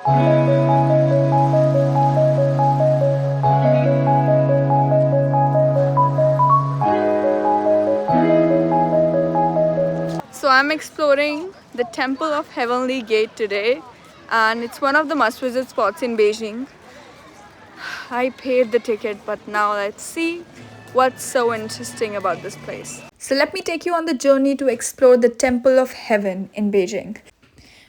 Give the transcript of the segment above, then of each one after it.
So I'm exploring the Temple of Heavenly Gate today, and it's one of the must-visit spots in Beijing. I paid the ticket, but now let's see what's so interesting about this place. So let me take you on the journey to explore the Temple of Heaven in Beijing.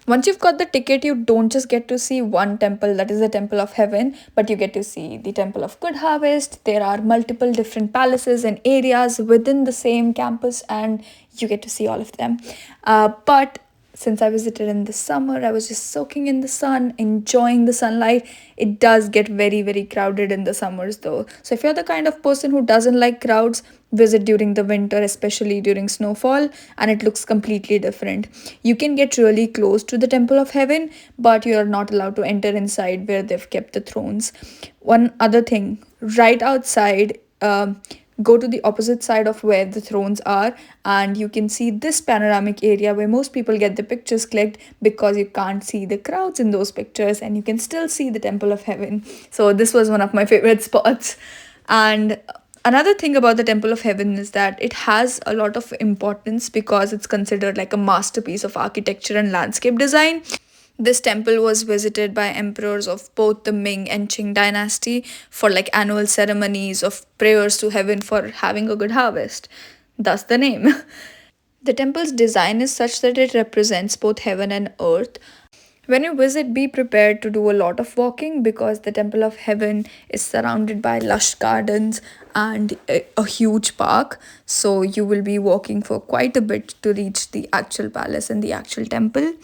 Once you've got the ticket, you don't just get to see one temple, that is the Temple of Heaven, but you get to see the Temple of Good Harvest. There are multiple different palaces and areas within the same campus, and you get to see all of them. But since I visited in the summer, I was just soaking in the sun, enjoying the sunlight. It does get very, very crowded in the summers though. So if you're the kind of person who doesn't like crowds, visit during the winter, especially during snowfall, and it looks completely different. You can get really close to the Temple of Heaven, but you are not allowed to enter inside where they've kept the thrones. One other thing, right outside, go to the opposite side of where the thrones are, and you can see this panoramic area where most people get the pictures clicked because you can't see the crowds in those pictures and you can still see the Temple of Heaven. So this was one of my favorite spots. And another thing about the Temple of Heaven is that it has a lot of importance because it's considered like a masterpiece of architecture and landscape design. This temple was visited by emperors of both the Ming and Qing dynasty for like annual ceremonies of prayers to heaven for having a good harvest. Thus the name. The temple's design is such that it represents both heaven and earth. When you visit, be prepared to do a lot of walking because the Temple of Heaven is surrounded by lush gardens and a huge park. So you will be walking for quite a bit to reach the actual palace and the actual temple.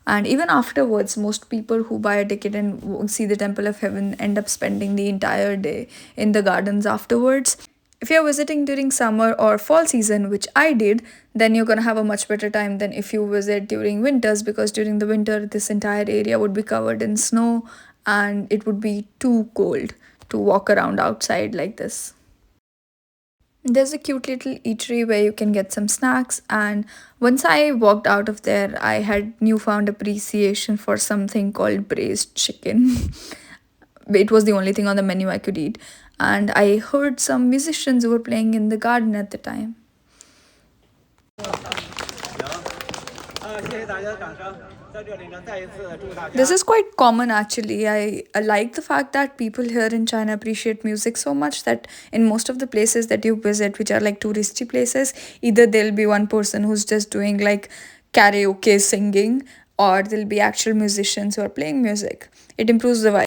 And even afterwards, most people who buy a ticket and see the Temple of Heaven end up spending the entire day in the gardens afterwards. If you're visiting during summer or fall season, which I did, then you're gonna have a much better time than if you visit during winters because during the winter, this entire area would be covered in snow and it would be too cold to walk around outside like this. There's a cute little eatery where you can get some snacks, and once I walked out of there, I had newfound appreciation for something called braised chicken. It was the only thing on the menu I could eat, and I heard some musicians who were playing in the garden at the time. This is quite common actually. I like the fact that people here in China appreciate music so much that in most of the places that you visit, which are like touristy places, either there'll be one person who's just doing like karaoke singing, or there'll be actual musicians who are playing music. It improves the vibe.